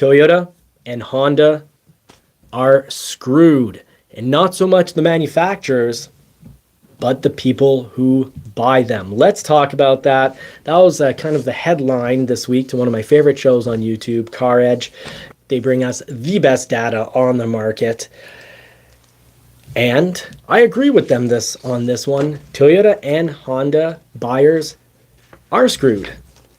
Toyota and Honda are screwed. And not so much the manufacturers, but the people who buy them. Let's talk about that. That was kind of the headline this week to one of my favorite shows on YouTube, Car Edge. They bring us the best data on the market. And I agree with them on this one. Toyota and Honda buyers are screwed.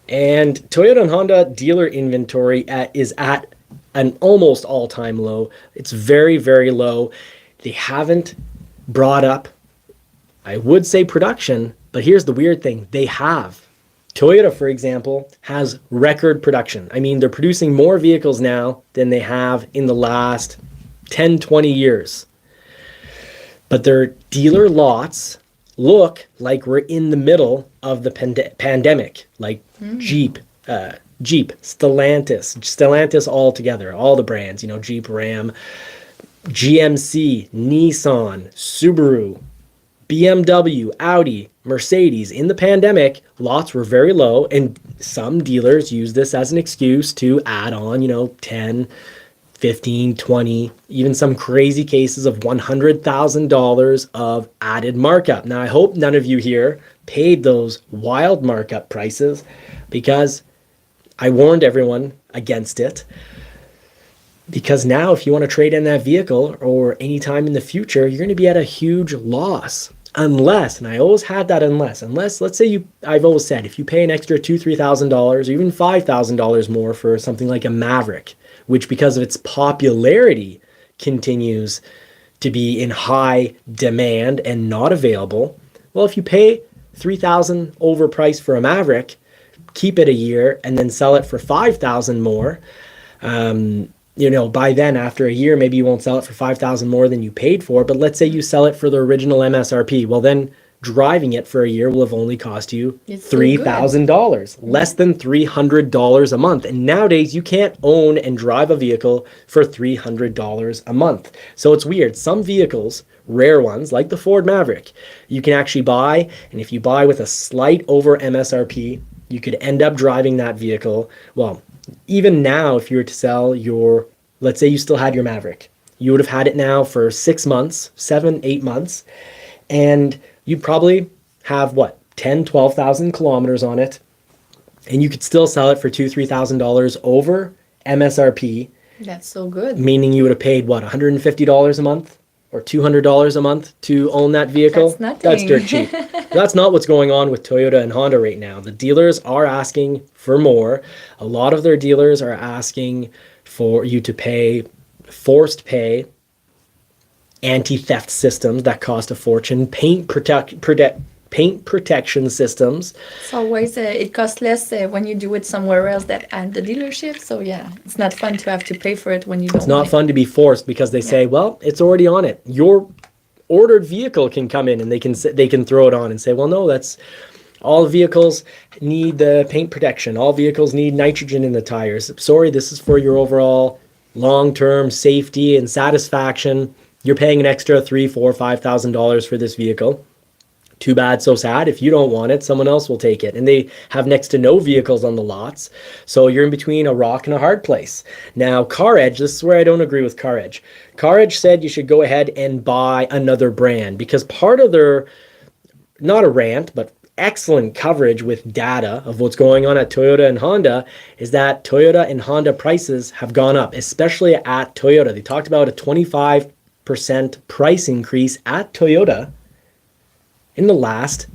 And Toyota and Honda dealer inventory is at an almost all-time low. It's very, very low. They haven't brought up, I would say, production, but here's the weird thing. They have. Toyota, for example, has record production. I mean, they're producing more vehicles now than they have in the last 10, 20 years. But their dealer lots look like we're in the middle of the pandemic, like Jeep, Stellantis all together, all the brands, Jeep, Ram, GMC, Nissan, Subaru, BMW, Audi, Mercedes. In the pandemic, lots were very low, and some dealers use this as an excuse to add on, 10, 15, 20, even some crazy cases of $100,000 of added markup. Now, I hope none of you here paid those wild markup prices, because I warned everyone against it. Because now if you want to trade in that vehicle or anytime in the future, you're going to be at a huge loss. Unless, and I always had that unless, let's say I've always said, if you pay an extra $2,000, $3,000 or even $5,000 more for something like a Maverick, which because of its popularity continues to be in high demand and not available. Well, if you pay $3,000 overpriced for a Maverick, keep it a year and then sell it for $5,000 more, by then after a year, maybe you won't sell it for $5,000 more than you paid for, but let's say you sell it for the original MSRP. Well, then driving it for a year will have only cost you $3,000, less than $300 a month. And nowadays you can't own and drive a vehicle for $300 a month. So it's weird. Some vehicles, rare ones like the Ford Maverick, you can actually buy. And if you buy with a slight over MSRP, you could end up driving that vehicle. Well, even now, if you were to sell let's say you still had your Maverick, you would have had it now for 6 months, 7, 8 months. And you'd probably have 10, 12,000 kilometers on it, and you could still sell it for $2,000, $3,000 over MSRP. That's so good. Meaning you would have paid $150 a month or $200 a month to own that vehicle. That's nothing. That's dirt cheap. That's not what's going on with Toyota and Honda right now. The dealers are asking for more. A lot of their dealers are asking for you to pay forced pay, anti-theft systems that cost a fortune, paint protection systems. It's always, it costs less when you do it somewhere else than at the dealership. So yeah, it's not fun to have to pay for it when you don't. It's not fun to be forced because they say, well, it's already on it. Your ordered vehicle can come in and they can throw it on and say, well, no, that's all vehicles need the paint protection. All vehicles need nitrogen in the tires. Sorry, this is for your overall long-term safety and satisfaction. You're paying an extra $3,000, $4,000, $5,000 for this vehicle. Too bad, so sad. If you don't want it, someone else will take it. And they have next to no vehicles on the lots. So you're in between a rock and a hard place. Now, Car Edge, this is where I don't agree with Car Edge. Car Edge said you should go ahead and buy another brand because part of their, not a rant, but excellent coverage with data of what's going on at Toyota and Honda is that Toyota and Honda prices have gone up, especially at Toyota. They talked about a 25% price increase at Toyota in the last,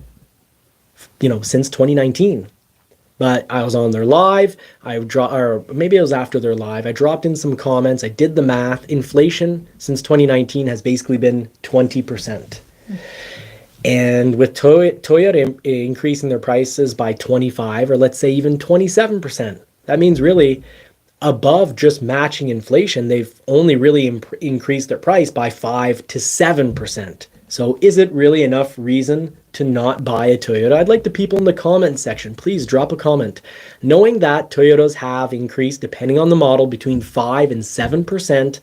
since 2019. But I was on their live, or maybe it was after their live, I dropped in some comments, I did the math. Inflation since 2019 has basically been 20%. And with Toyota increasing their prices by 25, or let's say even 27%, that means really above just matching inflation, they've only really increased their price by 5 to 7%. So is it really enough reason to not buy a Toyota? I'd like the people in the comment section, please drop a comment. Knowing that Toyotas have increased, depending on the model, between 5 and 7%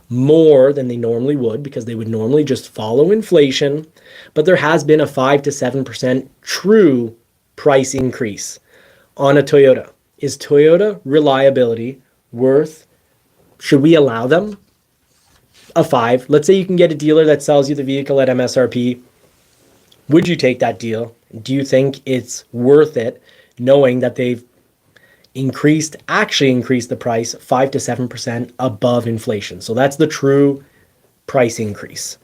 more than they normally would, because they would normally just follow inflation. But there has been a 5 to 7% true price increase on a Toyota. Is Toyota reliability worth Should we allow them a 5? Let's say you can get a dealer that sells you the vehicle at MSRP. Would you take that deal? Do you think it's worth it, knowing that they've actually increased the price 5 to 7% above inflation? So that's the true price increase.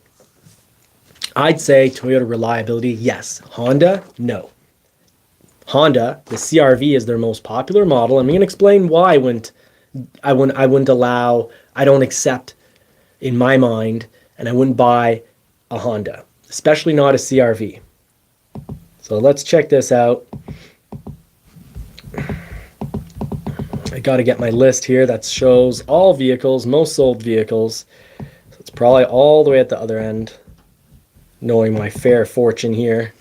I'd say Toyota reliability, yes. Honda, no. Honda, the CR-V is their most popular model. I'm going to explain why I don't accept, in my mind, and I wouldn't buy a Honda, especially not a CR-V. So let's check this out. I got to get my list here that shows all vehicles, most sold vehicles. So it's probably all the way at the other end, knowing my fair fortune here.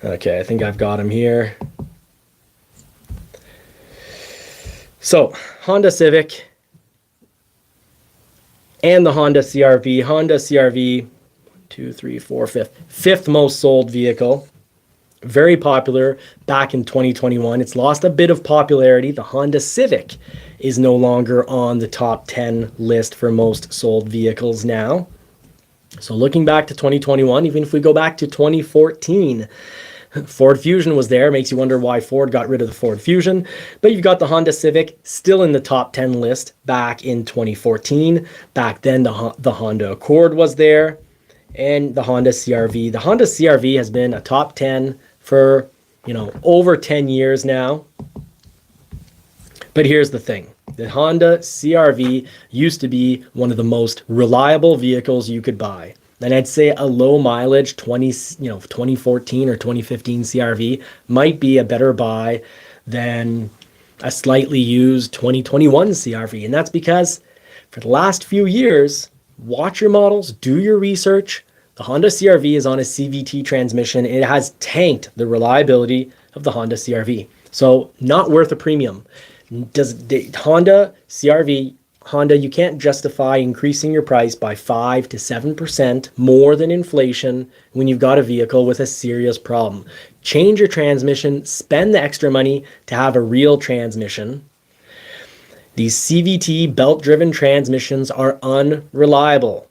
Okay, I think I've got them here. So, Honda Civic and the Honda CR-V. Honda CR-V, 2, 3, 4, fifth most sold vehicle. Very popular back in 2021. It's lost a bit of popularity. The Honda Civic is no longer on the top 10 list for most sold vehicles now. So looking back to 2021, even if we go back to 2014, Ford Fusion was there. Makes you wonder why Ford got rid of the Ford Fusion. But you've got the Honda Civic still in the top 10 list back in 2014. Back then, the Honda Accord was there. And the Honda CR-V. The Honda CR-V has been a top 10 for, over 10 years now. But here's the thing. The Honda CR-V used to be one of the most reliable vehicles you could buy. And I'd say a low mileage 2014 or 2015 CR-V might be a better buy than a slightly used 2021 CR-V. And that's because for the last few years, watch your models, do your research. The Honda CR-V is on a CVT transmission. It has tanked the reliability of the Honda CR-V. So not worth a premium. Does the Honda CR-V, you can't justify increasing your price by 5 to 7% more than inflation when you've got a vehicle with a serious problem. Change your transmission, spend the extra money to have a real transmission. These CVT belt-driven transmissions are unreliable.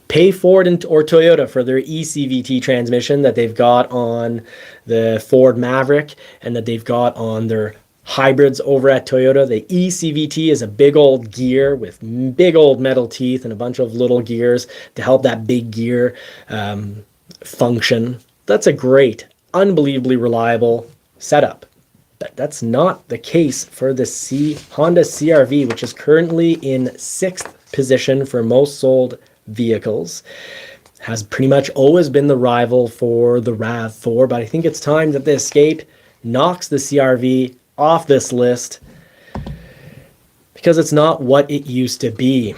Pay Ford or Toyota for their eCVT transmission that they've got on the Ford Maverick and that they've got on their hybrids over at Toyota. The eCVT is a big old gear with big old metal teeth and a bunch of little gears to help that big gear function. That's a great, unbelievably reliable setup. But that's not the case for the Honda CR-V, which is currently in 6th position for most sold vehicles. Has pretty much always been the rival for the RAV4, but I think it's time that the Escape knocks the CR-V off this list because it's not what it used to be.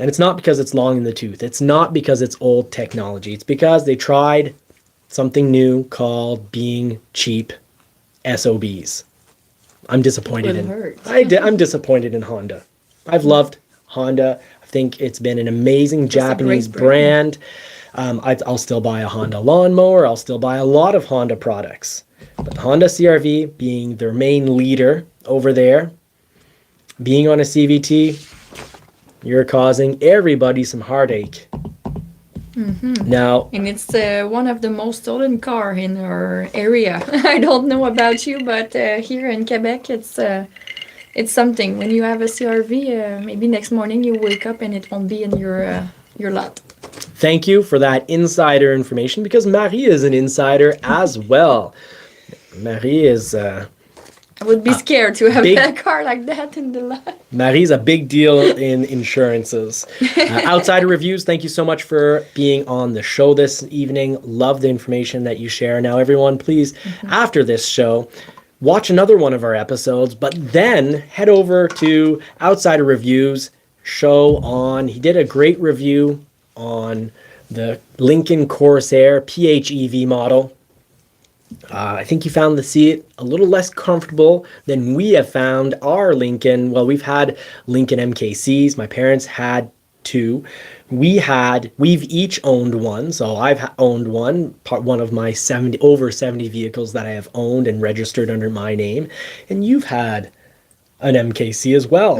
And it's not because it's long in the tooth. It's not because it's old technology. It's because they tried something new called being cheap SOBs. I'm disappointed I'm disappointed in Honda. I've loved Honda. I think it's been an amazing Japanese brand. I'll still buy a Honda lawnmower. I'll still buy a lot of Honda products. But the Honda CR-V being their main leader over there, being on a CVT, you're causing everybody some heartache. Mm-hmm. Now, and it's one of the most stolen car in our area. I don't know about you, but here in Quebec, it's something. When you have a CR-V, maybe next morning you wake up and it won't be in your lot. Thank you for that insider information, because Marie is an insider as well. Marie is... I would be scared to have a car like that in the lot. Marie's a big deal in insurances. Outsider Reviews, thank you so much for being on the show this evening. Love the information that you share. Now, everyone, please, after this show, watch another one of our episodes, but then head over to Outsider Reviews show on... He did a great review on the Lincoln Corsair PHEV model. I think you found the seat a little less comfortable than we have found our Lincoln. Well, we've had Lincoln MKCs. My parents had two. We've each owned one. So I've owned one of my over 70 vehicles that I have owned and registered under my name. And you've had an MKC as well.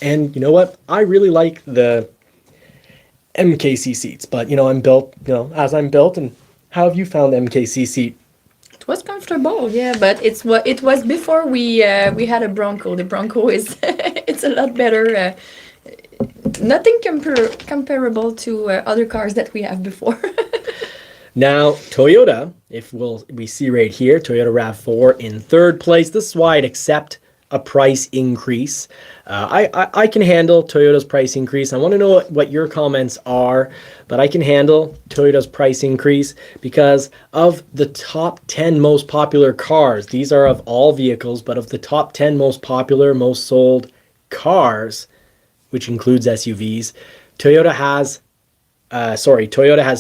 And you know what? I really like the MKC seats, but I'm built, as I'm built. And how have you found the MKC seat? It was comfortable, yeah, but it was before we had a Bronco. The Bronco is it's a lot better. Nothing comparable to other cars that we have before. Now, Toyota, we see right here, Toyota RAV4 in third place. This is why I'd accept a price increase. I can handle Toyota's price increase. I want to know what your comments are, but I can handle Toyota's price increase because of the top 10 most popular cars. These are of all vehicles, but of the top 10 most popular, most sold cars, which includes SUVs, Toyota has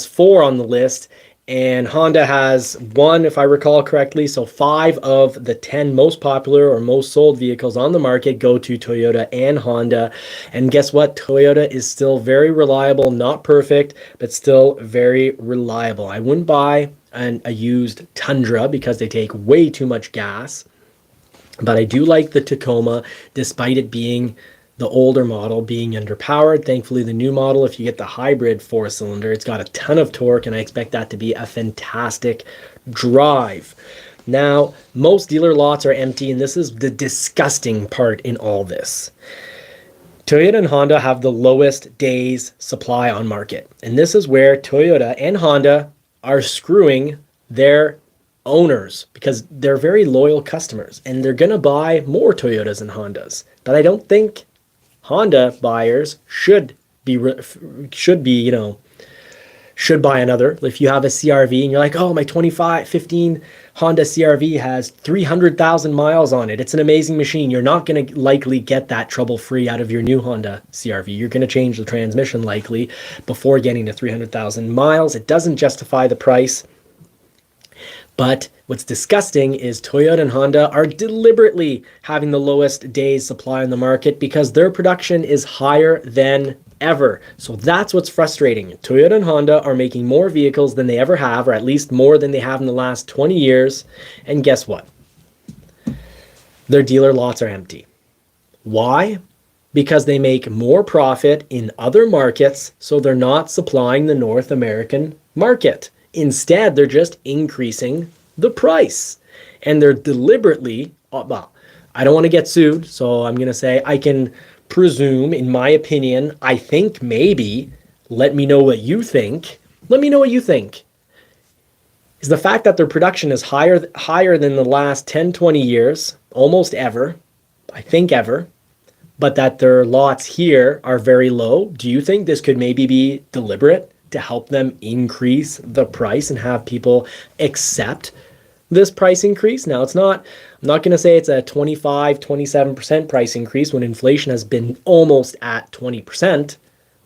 4 on the list, and Honda has 1, if I recall correctly. So 5 of the 10 most popular or most sold vehicles on the market go to Toyota and Honda. And guess what? Toyota is still very reliable, not perfect, but still very reliable. I wouldn't buy a used Tundra because they take way too much gas, but I do like the Tacoma, despite it being the older model being underpowered. Thankfully, the new model, if you get the hybrid 4-cylinder, it's got a ton of torque, and I expect that to be a fantastic drive. Now, most dealer lots are empty, and this is the disgusting part in all this. Toyota and Honda have the lowest days supply on market, and this is where Toyota and Honda are screwing their owners because they're very loyal customers, and they're going to buy more Toyotas and Hondas. But I don't think Honda buyers should buy another. If you have a CRV and you're like, oh, my 15 Honda CRV has 300,000 miles on it. It's an amazing machine. You're not going to likely get that trouble-free out of your new Honda CRV. You're going to change the transmission likely before getting to 300,000 miles. It doesn't justify the price. But what's disgusting is Toyota and Honda are deliberately having the lowest days supply on the market because their production is higher than ever. So that's what's frustrating. Toyota and Honda are making more vehicles than they ever have, or at least more than they have in the last 20 years. And guess what? Their dealer lots are empty. Why? Because they make more profit in other markets, so they're not supplying the North American market. Instead, they're just increasing the price. And they're deliberately, well, I don't want to get sued, so I'm going to say I can presume, in my opinion, I think maybe, let me know what you think. Let me know what you think. Is the fact that their production is higher than the last 10, 20 years, almost ever, I think ever, but that their lots here are very low. Do you think this could maybe be deliberate to help them increase the price and have people accept this price increase? Now, I'm not going to say it's a 25, 27% price increase when inflation has been almost at 20%.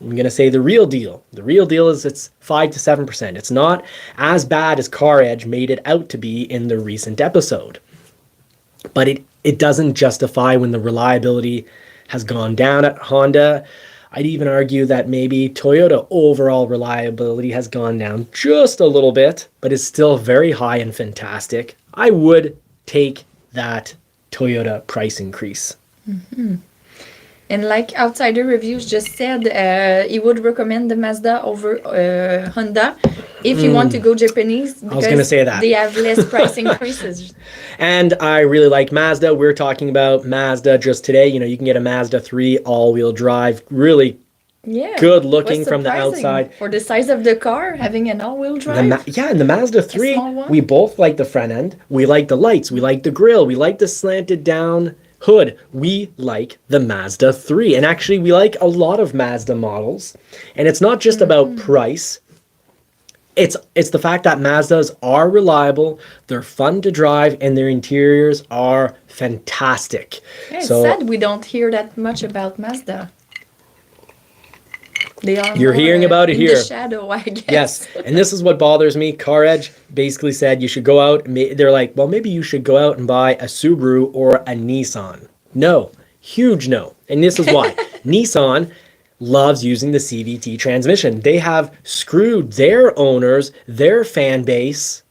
I'm going to say the real deal. The real deal is it's 5 to 7%. It's not as bad as Car Edge made it out to be in the recent episode. But it doesn't justify when the reliability has gone down at Honda. I'd even argue that maybe Toyota overall reliability has gone down just a little bit, but is still very high and fantastic. I would take that Toyota price increase. Mm-hmm. And like Outsider Reviews just said, he would recommend the Mazda over Honda if you want to go Japanese, because I was going to say that. They have less price increases. And I really like Mazda. We're talking about Mazda just today. You can get a Mazda 3 all-wheel drive, really good looking from the outside. For the size of the car, having an all-wheel drive. And the Mazda 3, we both like the front end. We like the lights. We like the grille. We like the slanted down hood. We like the Mazda 3. And actually, we like a lot of Mazda models. And it's not just about price. It's the fact that Mazdas are reliable, they're fun to drive, and their interiors are fantastic. Yeah, it's sad we don't hear that much about Mazda. They are You're hearing about it in here. the shadow, I guess. Yes, and this is what bothers me. Car Edge basically said you should go out. They're like, well, maybe you should go out and buy a Subaru or a Nissan. No, huge no. And this is why. Nissan, loves using the CVT transmission. They have screwed their owners, their fan base,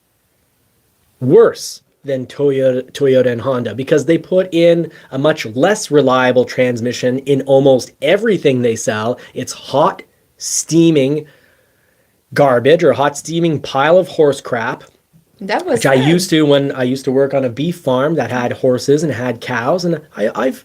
worse than Toyota and Honda, because they put in a much less reliable transmission in almost everything they sell. It's hot, steaming garbage or hot steaming pile of horse crap. That was which I used to when I used to work on a beef farm that had horses and had cows, and I've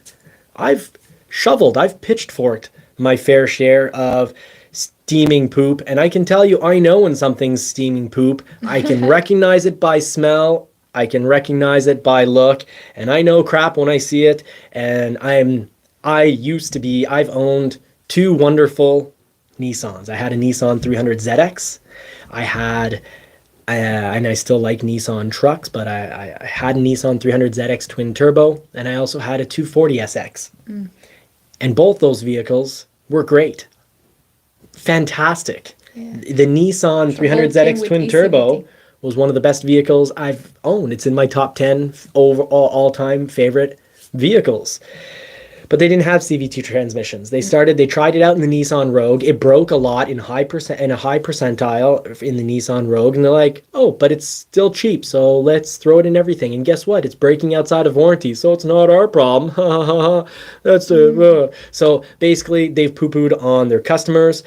shoveled, I've pitched forked my fair share of steaming poop, and I can tell you, I know when something's steaming poop. I can recognize it by smell, I can recognize it by look, and I know crap when I see it. And I've owned two wonderful Nissans. I had a Nissan 300ZX. And I still like Nissan trucks, but I had a Nissan 300ZX twin turbo, and I also had a 240SX. And both those vehicles were great. Fantastic. Yeah. The Nissan 300ZX twin turbo was one of the best vehicles I've owned. It's in my top 10 overall all-time favorite vehicles. But they didn't have CVT transmissions. They tried it out in the Nissan Rogue. It broke a lot in a high percentile in the Nissan Rogue, and they're like, "Oh, but it's still cheap, so let's throw it in everything." And guess what? It's breaking outside of warranty, so it's not our problem. So basically, they've poo-pooed on their customers,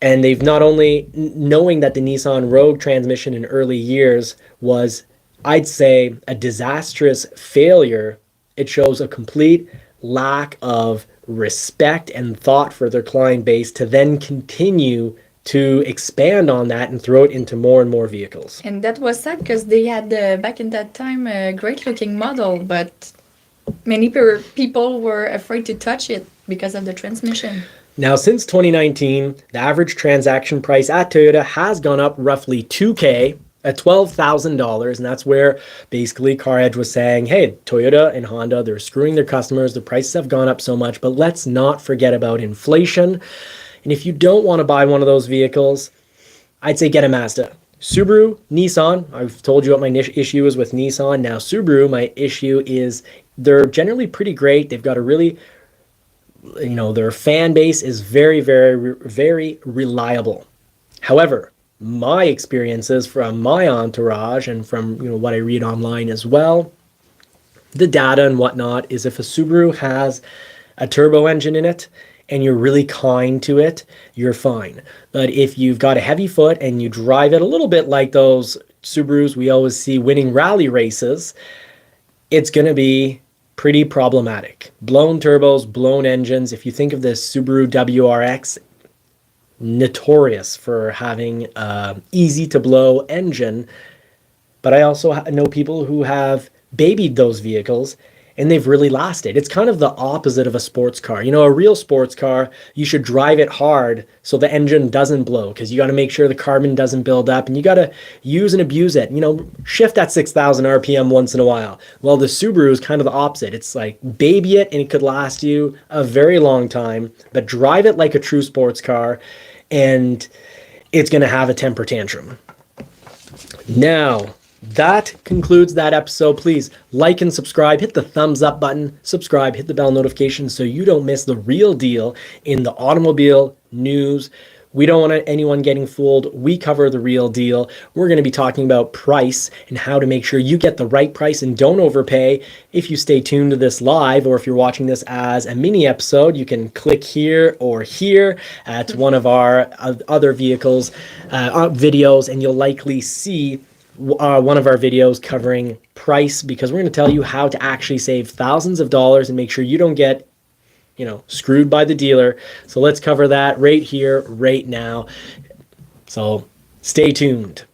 and they've not only knowing that the Nissan Rogue transmission in early years was, I'd say, a disastrous failure. It shows a complete lack of respect and thought for their client base to then continue to expand on that and throw it into more and more vehicles. And that was sad because they had back in that time a great looking model, but many people were afraid to touch it because of the transmission. Now, since 2019, the average transaction price at Toyota has gone up roughly $2,000 at $12,000, and that's where basically CarEdge was saying, hey, Toyota and Honda, they're screwing their customers, the prices have gone up so much, but let's not forget about inflation. And if you don't want to buy one of those vehicles, I'd say get a Mazda. Subaru, Nissan, I've told you what my issue is with Nissan. Now Subaru, my issue is they're generally pretty great. They've got a really, their fan base is very, very, very reliable. However, my experiences from my entourage and from what I read online as well, the data and whatnot is if a Subaru has a turbo engine in it and you're really kind to it, you're fine. But if you've got a heavy foot and you drive it a little bit like those Subarus we always see winning rally races, it's going to be pretty problematic. Blown turbos, blown engines. If you think of the Subaru WRX, notorious for having easy to blow engine, but I also know people who have babied those vehicles and they've really lasted. It's kind of the opposite of a sports car. A real sports car, you should drive it hard so the engine doesn't blow, because you got to make sure the carbon doesn't build up, and you got to use and abuse it. Shift at 6,000 RPM once in a while. Well, the Subaru is kind of the opposite. It's like baby it and it could last you a very long time, but drive it like a true sports car and it's going to have a temper tantrum. Now, that concludes that episode. Please like and subscribe, hit the thumbs up button, subscribe, hit the bell notification so you don't miss the real deal in the automobile news. We don't want anyone getting fooled. We cover the real deal. We're going to be talking about price and how to make sure you get the right price and don't overpay. If you stay tuned to this live, or if you're watching this as a mini episode, you can click here or here at one of our other vehicles, videos, and you'll likely see one of our videos covering price, because we're going to tell you how to actually save thousands of dollars and make sure you don't get screwed by the dealer. So let's cover that right here, right now. So stay tuned.